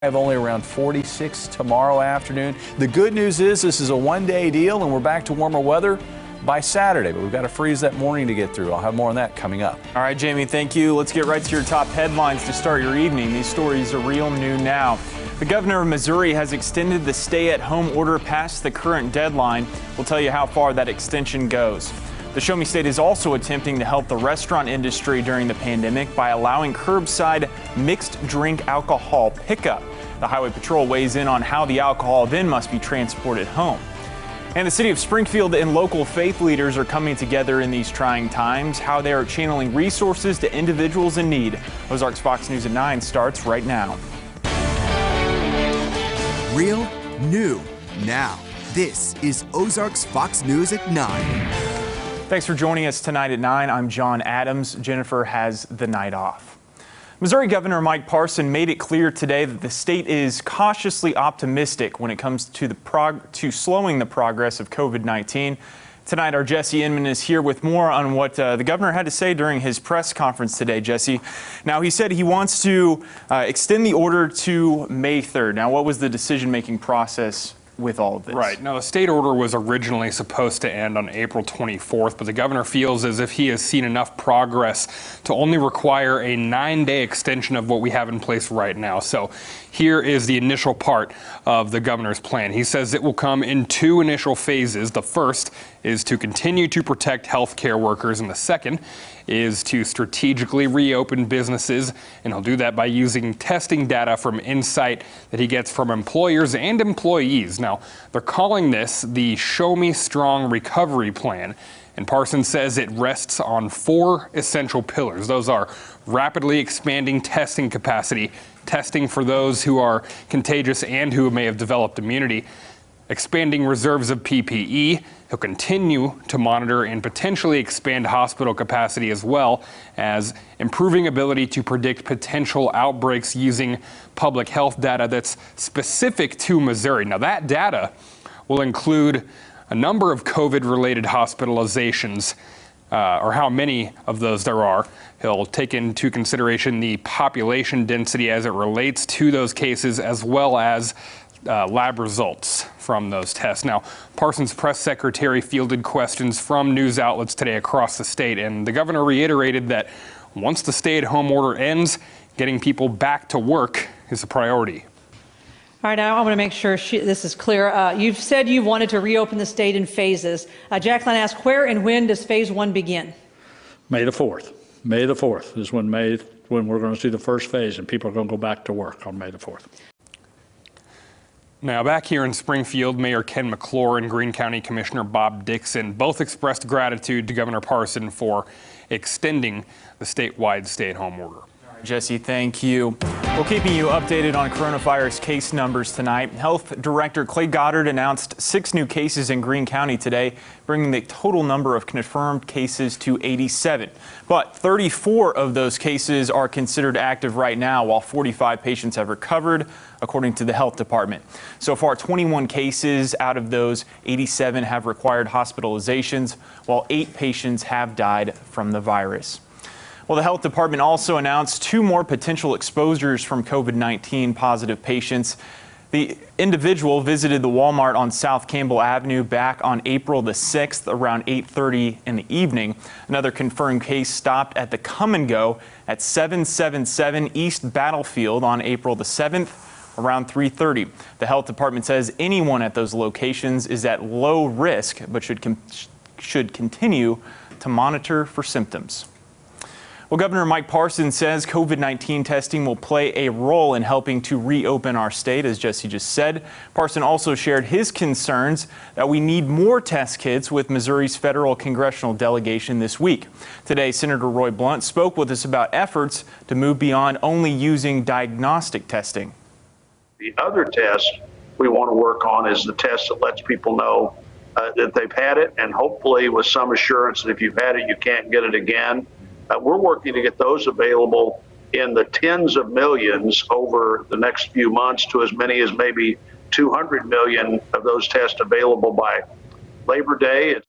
Have only around 46 tomorrow afternoon. The good news is this is a one-day deal and we're back to warmer weather by Saturday, but we've got to freeze that morning to get through. I'll have more on that coming up. All right, Jamie, thank you. Let's get right to your top headlines to start your evening. These stories are real new now. The governor of Missouri has extended the stay-at-home order past the current deadline. We'll tell you how far that extension goes. The Show Me State is also attempting to help the restaurant industry during the pandemic by allowing curbside mixed drink alcohol pickup. The Highway Patrol weighs in on how the alcohol then must be transported home. And the city of Springfield and local faith leaders are coming together in these trying times, how they are channeling resources to individuals in need. Ozarks Fox News at 9 starts right now. Real, new, now. This is Ozarks Fox News at 9. Thanks for joining us tonight at 9. I'm John Adams. Jennifer has the night off. Missouri Governor Mike Parson made it clear today that the state is cautiously optimistic when it comes to slowing the progress of COVID-19. Tonight, our Jesse Inman is here with more on what the governor had to say during his press conference today, Jesse. Now, he said he wants to extend the order to May 3rd. Now, what was the decision-making process with all of this? Right. Now, the state order was originally supposed to end on April 24th, but the governor feels as if he has seen enough progress to only require a 9-day extension of what we have in place right now. So here is the initial part of the governor's plan. He says it will come in 2 initial phases. The first is to continue to protect healthcare workers, and the second is to strategically reopen businesses, and he'll do that by using testing data from insight that he gets from employers and employees. Now, they're calling this the Show Me Strong Recovery Plan, and Parsons says it rests on 4 essential pillars. Those are rapidly expanding testing capacity, testing for those who are contagious and who may have developed immunity, expanding reserves of PPE. He'll continue to monitor and potentially expand hospital capacity, as well as improving ability to predict potential outbreaks using public health data that's specific to Missouri. Now, that data will include a number of COVID-related hospitalizations, or how many of those there are. He'll take into consideration the population density as it relates to those cases, as well as lab results from those tests. Now, Parsons' press secretary fielded questions from news outlets today across the state, and the governor reiterated that once the stay-at-home order ends, getting people back to work is a priority. All right, now I want to make sure this is clear. You've said you wanted to reopen the state in phases. Jacqueline asked, where and when does phase 1 begin? May the 4th. May the 4th is when we're going to see the first phase, and people are going to go back to work on May the 4th. Now, back here in Springfield, Mayor Ken McClure and Greene County Commissioner Bob Dixon both expressed gratitude to Governor Parson for extending the statewide stay-at-home order. Jesse, thank you. We're keeping you updated on coronavirus case numbers tonight. Health Director Clay Goddard announced 6 new cases in Greene County today, bringing the total number of confirmed cases to 87. But 34 of those cases are considered active right now, while 45 patients have recovered, according to the health department. So far, 21 cases out of those 87 have required hospitalizations, while 8 patients have died from the virus. Well, the health department also announced 2 more potential exposures from COVID-19 positive patients. The individual visited the Walmart on South Campbell Avenue back on April the 6th around 8:30 in the evening. Another confirmed case stopped at the Come and Go at 777 East Battlefield on April the 7th around 3:30. The health department says anyone at those locations is at low risk but should continue to monitor for symptoms. Well, Governor Mike Parson says COVID-19 testing will play a role in helping to reopen our state, as Jesse just said. Parson also shared his concerns that we need more test kits with Missouri's federal congressional delegation this week. Today, Senator Roy Blunt spoke with us about efforts to move beyond only using diagnostic testing. The other test we want to work on is the test that lets people know that they've had it, and hopefully with some assurance that if you've had it, you can't get it again. We're working to get those available in the tens of millions over the next few months, to as many as maybe 200 million of those tests available by Labor Day.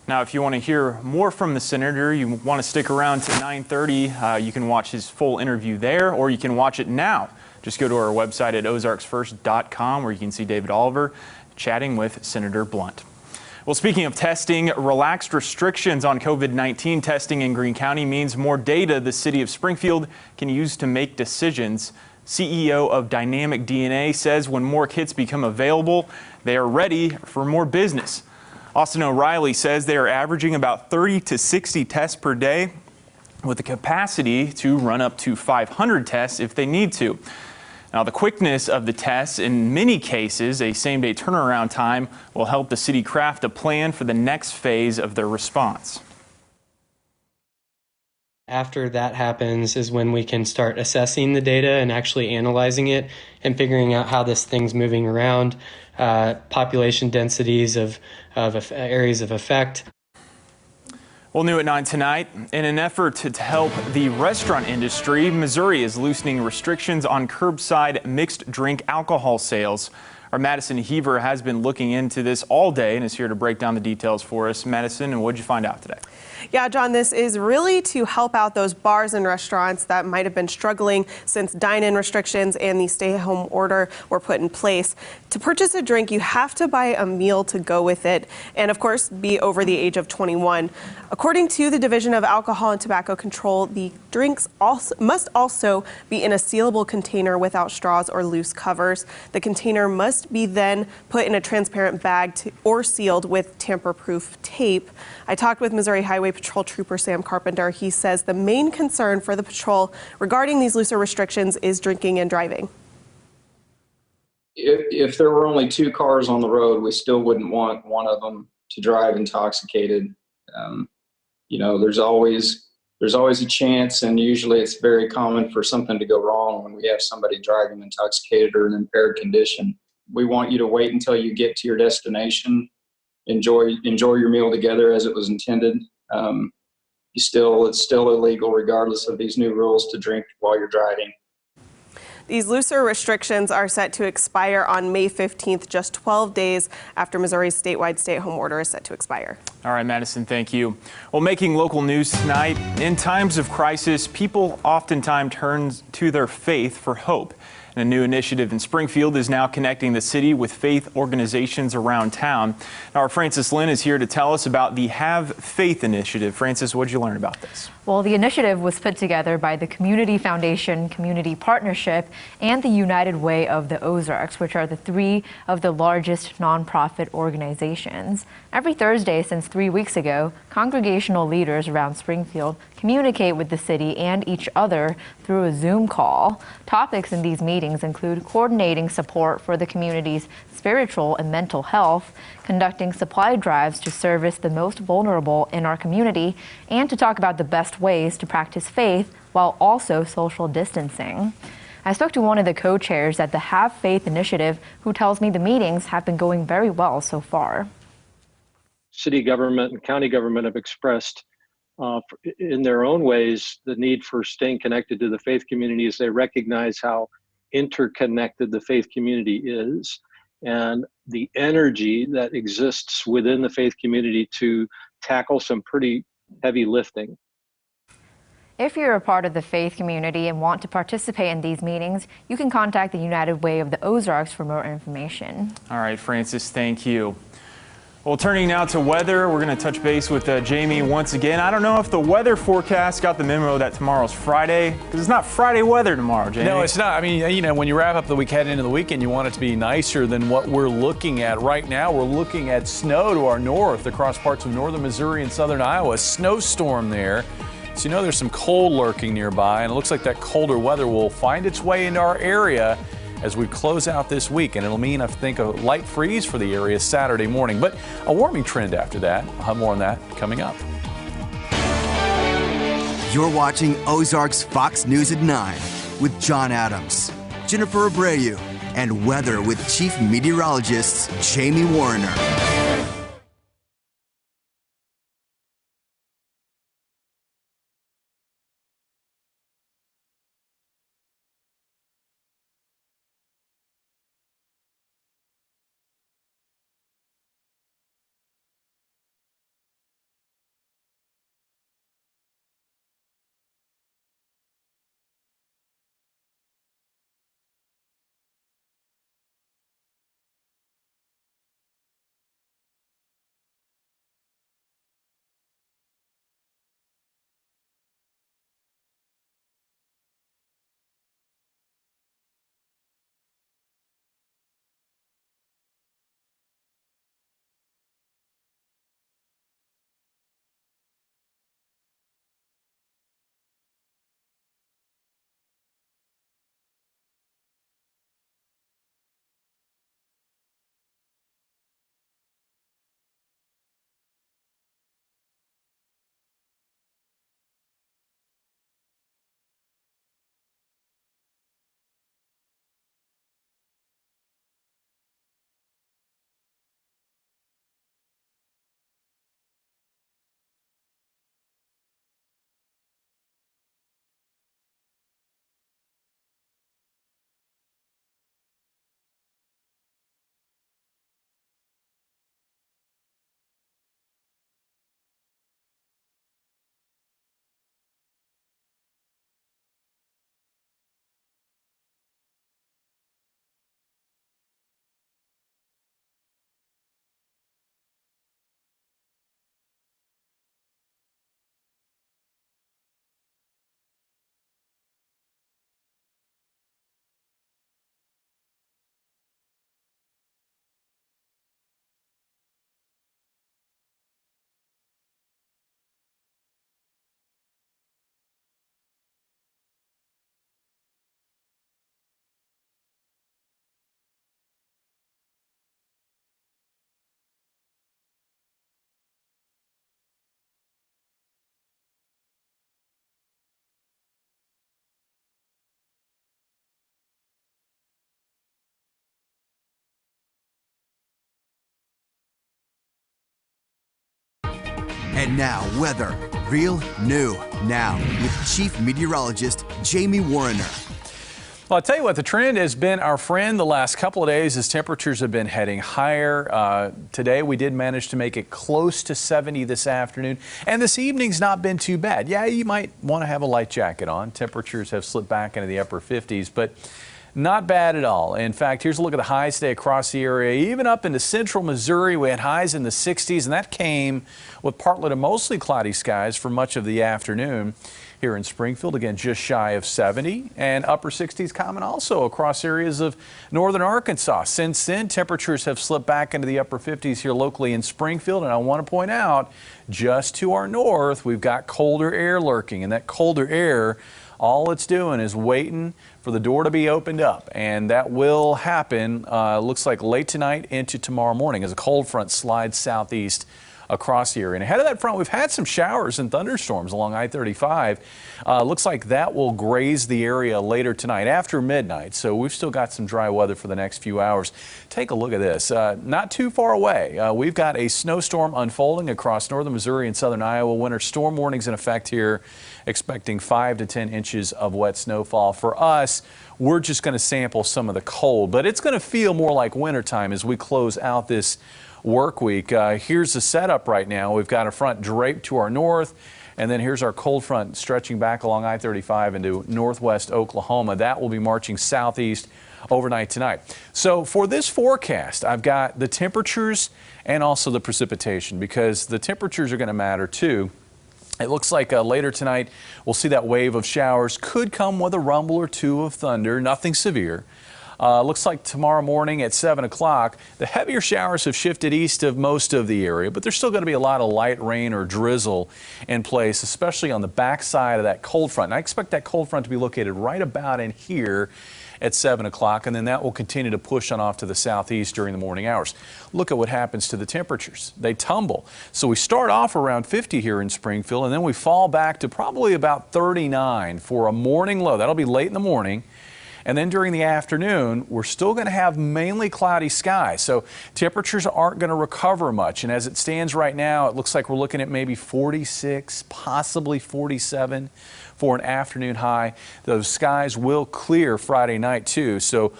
Now, if you want to hear more from the senator, you want to stick around to 9:30, you can watch his full interview there, or you can watch it now Just go to our website at ozarksfirst.com, where you can see David Oliver chatting with Senator Blunt. Well, speaking of testing, relaxed restrictions on COVID-19 testing in Greene County means more data the city of Springfield can use to make decisions. CEO of Dynamic DNA says when more kits become available, they are ready for more business. Austin O'Reilly says they are averaging about 30 to 60 tests per day, with the capacity to run up to 500 tests if they need to. Now, the quickness of the tests, in many cases, a same-day turnaround time, will help the city craft a plan for the next phase of their response. After that happens is when we can start assessing the data and actually analyzing it and figuring out how this thing's moving around, population densities of areas of effect. Well, new at 9 tonight, in an effort to help the restaurant industry, Missouri is loosening restrictions on curbside mixed drink alcohol sales. Our Madison Heaver has been looking into this all day and is here to break down the details for us. Madison, and what did you find out today? Yeah, John, this is really to help out those bars and restaurants that might have been struggling since dine-in restrictions and the stay-at-home order were put in place. To purchase a drink, you have to buy a meal to go with it, and of course, be over the age of 21. According to the Division of Alcohol and Tobacco Control, the drinks must also be in a sealable container without straws or loose covers. The container must be then put in a transparent bag or sealed with tamper-proof tape. I talked with Missouri Highway Patrol Trooper Sam Carpenter. He says the main concern for the patrol regarding these looser restrictions is drinking and driving. If there were only 2 cars on the road, we still wouldn't want one of them to drive intoxicated. You know, there's always a chance, and usually it's very common for something to go wrong when we have somebody driving intoxicated or in impaired condition. We want you to wait until you get to your destination. Enjoy your meal together as it was intended. It's still illegal, regardless of these new rules, to drink while you're driving. These looser restrictions are set to expire on May 15th, just 12 days after Missouri's statewide stay-at-home order is set to expire. All right, Madison, thank you. Well, making local news tonight, in times of crisis, people oftentimes turn to their faith for hope. And a new initiative in Springfield is now connecting the city with faith organizations around town. Now, our Francis Lynn is here to tell us about the Have Faith initiative. Francis, what did you learn about this? Well, the initiative was put together by the Community Foundation, Community Partnership, and the United Way of the Ozarks, which are the 3 of the largest nonprofit organizations. Every Thursday since 3 weeks ago, congregational leaders around Springfield communicate with the city and each other through a Zoom call. Topics in these meetings include coordinating support for the community's spiritual and mental health, conducting supply drives to service the most vulnerable in our community, and to talk about the best ways to practice faith while also social distancing. I spoke to one of the co-chairs at the Have Faith initiative, who tells me the meetings have been going very well so far. City government and county government have expressed in their own ways the need for staying connected to the faith community as they recognize how interconnected the faith community is, and the energy that exists within the faith community to tackle some pretty heavy lifting. If you're a part of the faith community and want to participate in these meetings, you can contact the United Way of the Ozarks for more information. All right, Francis, thank you. Well, turning now to weather, we're going to touch base with Jamie once again. I don't know if the weather forecast got the memo that tomorrow's Friday, because it's not Friday weather tomorrow, Jamie. No, it's not. I mean, you know, when you wrap up the week heading into the weekend, you want it to be nicer than what we're looking at right now. We're looking at snow to our north across parts of northern Missouri and southern Iowa. A snowstorm there. So you know there's some cold lurking nearby, and it looks like that colder weather will find its way into our area as we close out this week, and it'll mean, I think, a light freeze for the area Saturday morning, but a warming trend after that. I'll have more on that coming up. You're watching Ozarks Fox News at 9 with John Adams, Jennifer Abreu, and weather with Chief Meteorologist Jamie Warner. And now, weather. Real new now with Chief Meteorologist Jamie Warner. Well, I'll tell you what, the trend has been our friend the last couple of days as temperatures have been heading higher. Today, we did manage to make it close to 70 this afternoon, and this evening's not been too bad. Yeah, you might want to have a light jacket on. Temperatures have slipped back into the upper 50s, but not bad at all. In fact, here's a look at the highs today across the area. Even up into central Missouri, we had highs in the 60s, and that came with partly to mostly cloudy skies for much of the afternoon. Here in Springfield, again, just shy of 70, and upper 60s common also across areas of northern Arkansas. Since then, temperatures have slipped back into the upper 50s here locally in Springfield, and I want to point out, just to our north, we've got colder air lurking, and that colder air, all it's doing is waiting for the door to be opened up, and that will happen, looks like late tonight into tomorrow morning as a cold front slides southeast across the area. And ahead of that front, we've had some showers and thunderstorms along I-35. Looks like that will graze the area later tonight after midnight. So we've still got some dry weather for the next few hours. Take a look at this. Not too far away, we've got a snowstorm unfolding across northern Missouri and southern Iowa. Winter storm warnings in effect here, expecting 5 to 10 inches of wet snowfall. For us, we're just going to sample some of the cold, but it's going to feel more like wintertime as we close out this work week. Here's the setup right now. We've got a front draped to our north, and then here's our cold front stretching back along I-35 into northwest Oklahoma. That will be marching southeast overnight tonight. So for this forecast, I've got the temperatures and also the precipitation, because the temperatures are going to matter too. It looks like later tonight we'll see that wave of showers. Could come with a rumble or two of thunder, nothing severe. Looks like tomorrow morning at 7 o'clock, the heavier showers have shifted east of most of the area, but there's still going to be a lot of light rain or drizzle in place, especially on the backside of that cold front. And I expect that cold front to be located right about in here at 7 o'clock, and then that will continue to push on off to the southeast during the morning hours. Look at what happens to the temperatures. They tumble. So we start off around 50 here in Springfield, and then we fall back to probably about 39 for a morning low. That'll be late in the morning. And then during the afternoon, we're still going to have mainly cloudy skies. So temperatures aren't going to recover much. And as it stands right now, it looks like we're looking at maybe 46, possibly 47 for an afternoon high. Those skies will clear Friday night too. So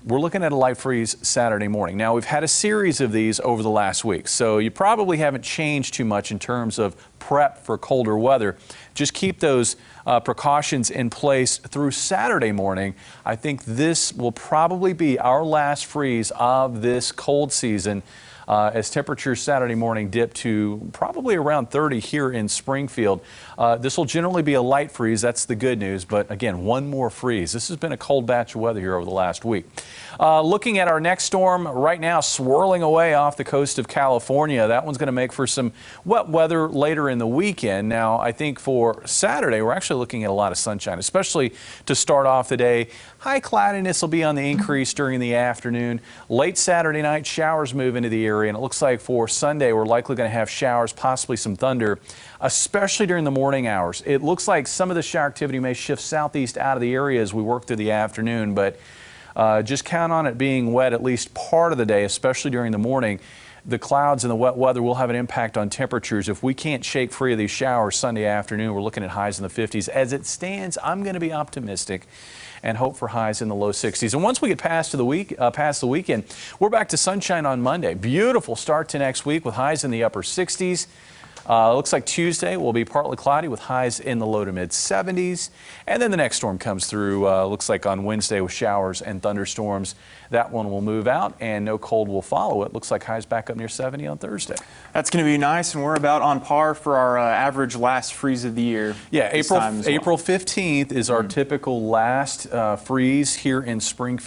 we're looking at a light freeze Saturday morning. Now, we've had a series of these over the last week, so you probably haven't changed too much in terms of prep for colder weather. Just keep those precautions in place through Saturday morning. I think this will probably be our last freeze of this cold season, as temperatures Saturday morning dip to probably around 30 here in Springfield. This will generally be a light freeze. That's the good news. But again, one more freeze. This has been a cold batch of weather here over the last week. Looking at our next storm right now, swirling away off the coast of California. That one's going to make for some wet weather later in the weekend. Now, I think for Saturday, we're actually looking at a lot of sunshine, especially to start off the day. High cloudiness will be on the increase during the afternoon. Late Saturday night, showers move into the area, and it looks like for Sunday, we're likely going to have showers, possibly some thunder, especially during the morning hours. It looks like some of the shower activity may shift southeast out of the area as we work through the afternoon, but just count on it being wet at least part of the day, especially during the morning. The clouds and the wet weather will have an impact on temperatures. If we can't shake free of these showers Sunday afternoon, we're looking at highs in the 50s. As it stands, I'm going to be optimistic and hope for highs in the low 60s. And once we get past the weekend, we're back to sunshine on Monday. Beautiful start to next week with highs in the upper 60s. Looks like Tuesday will be partly cloudy with highs in the low to mid 70s. And then the next storm comes through, looks like on Wednesday with showers and thunderstorms. That one will move out and no cold will follow it. Looks like highs back up near 70 on Thursday. That's going to be nice, and we're about on par for our average last freeze of the year. Yeah, April 15th is our typical last freeze here in Springfield.